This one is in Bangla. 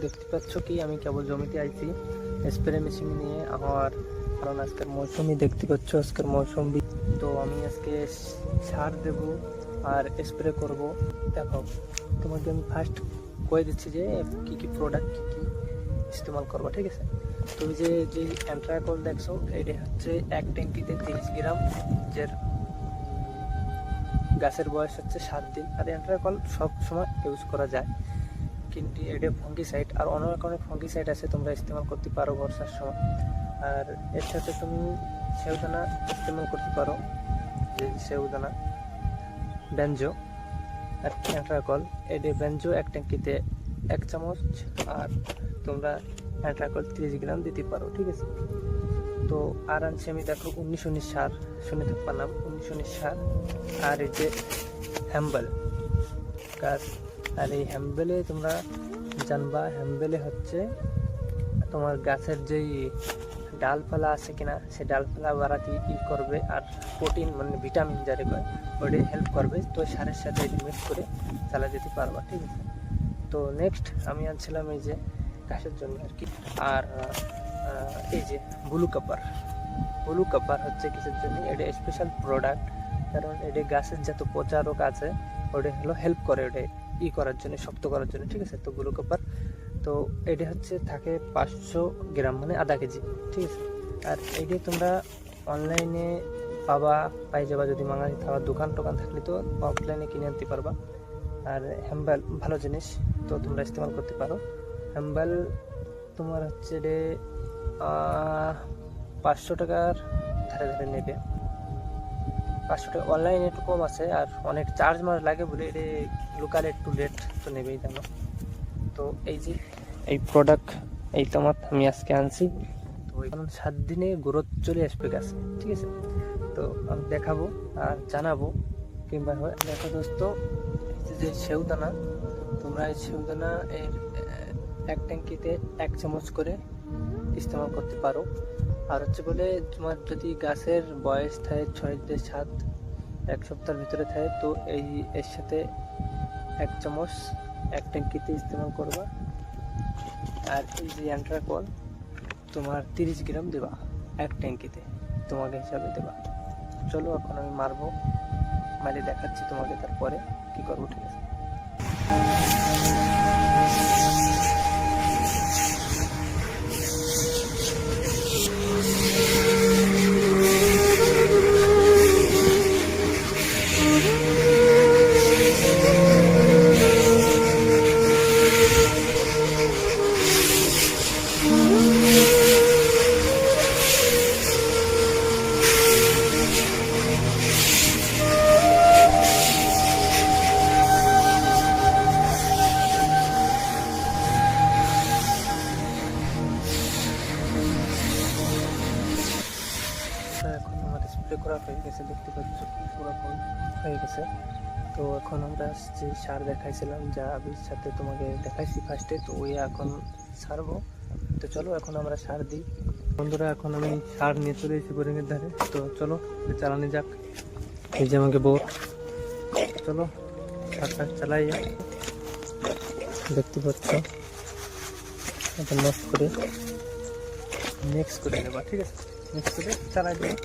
দেখতে পাচ্ছ কি আমি কেবল জমিতে আইছি স্প্রে মেশিন নিয়ে আমার, কারণ আজকের মৌসুমি দেখতে পাচ্ছ, আজকের মৌসুমি। তো আমি আজকে সার দেব আর স্প্রে করব। দেখো তোমাকে আমি ফার্স্ট কয়ে দিচ্ছি যে কি কি প্রোডাক্ট কি কি ইস্তেমাল করবো, ঠিক আছে। তুমি যে অ্যান্ট্রাকল দেখছো এটা হচ্ছে এক ট্যাঙ্কিতে 30 গ্রাম, যার গাছের বয়স হচ্ছে 7 দিন। আর অ্যান্ট্রাকল সব সময় ইউজ করা যায়, কিন্তু এটা ফাঙ্গিসাইড আর অনেক ফাঙ্গিসাইড আছে তোমরা ইস্তেমাল করতে পারো বর্ষার সময়। আর এর সাথে তুমি সেউদানা ইস্তেমাল করতে পারো, যে সেউদানা বেঞ্জো আর অ্যান্ট্রাকল। এটা বেঞ্জো এক ট্যাঙ্কিতে 1 চামচ, আর তোমরা অ্যান্ট্রাকল 30 গ্রাম দিতে পারো, ঠিক আছে। তো আর আনছি আমি, দেখো 19 সার, শুনে থাকবার নাম 19 সার। আর এই যে হ্যাম্বল গাছ, আর এই হ্যাম্বেলে তোমরা জানবা হ্যাম্বেলে হচ্ছে তোমার গাছের যেই ডালপালা আছে কিনা, সে ডালপালা বাড়াতে করবে, আর প্রোটিন মানে ভিটামিন যারে কয় ওটা হেল্প করবে। তো সারের সাথে এটি মিক্স করে চালা যেতে পারবা, ঠিক আছে। তো নেক্সট আমি আনছিলাম এই যে গাছের জন্য আর কি, আর এই যে ব্লু কাপার হচ্ছে কিসের জন্য, এটা স্পেশাল প্রোডাক্ট, কারণ এটা গাছের যত পচা রোগ আছে ওটা হলো হেল্প করে, ওটা করার জন্য, শক্ত করার জন্য, ঠিক আছে। তো ব্লু কাপার, তো এটা হচ্ছে থাকে 500 গ্রাম মানে আধা কেজি, ঠিক আছে। আর এইটা তোমরা অনলাইনে পাই যাবা, যদি বাঙালি খাওয়ার দোকান টোকান থাকলে তো অফলাইনে কিনে আনতে পারবা। আর হ্যাম্বাল ভালো জিনিস, তো তোমরা ইস্তেমাল করতে পারো। হ্যাম্বাল তোমার হচ্ছে রে 500 টাকার ধারে নেবে, 500 টাকা। অনলাইনে একটু কম আছে, আর অনেক চার্জ মার লাগে বলে এটা লোকাল একটু রেট তো নেবেই জানো। তো এই যে এই প্রোডাক্ট এই তোমার আমি আজকে আনছি, তো কারণ 7 দিনে গ্রোথ চলে আসবে গাছে, ঠিক আছে। তো আমি দেখাবো আর জানাবো কিংবা দেখো দোস্ত, যে সেউদানা, তোমরা এই সেউদানা এর 1 ট্যাঙ্কিতে 1 চামচ করে ইস্তেমাল করতে পারো। আর হচ্ছে বলে তোমার যদি গাছের বয়স থাকে 6 থেকে 7, 1 সপ্তাহের ভিতরে থাকে, তো এর সাথে 1 চামচ 1 ট্যাঙ্কিতে ইস্তেমাল করবা। আর এই যে অ্যান্ট্রাকল তোমার 30 গ্রাম দেবা 1 ট্যাঙ্কিতে, তোমাকে হিসাবে দেবা। চলো এখন আমি মারি দেখাচ্ছি তোমাকে, তারপরে কি করবো, ঠিক আছে। এখন আমার স্প্রে করা হয়ে গেছে, দেখতে পাচ্ছ পুরো হয়ে গেছে। তো এখন আমরা যে সার দেখাইছিলাম, যা আবির সাথে তোমাকে দেখাইছি ফার্স্টে, তো ওই এখন সারবো। তো চলো এখন আমরা সার দিই বন্ধুরা। এখন আমি সার নিয়ে চলে এসেছি বোরিংয়ের ধারে, তো চলো চালানি যাক। এই যে আমাকে বোর, চলো সারটা চালাই। দেখতে পাচ্ছ এটা নষ্ট করে মিক্স করে নেবা, ঠিক আছে। মিক্স করে চালাই দেবো।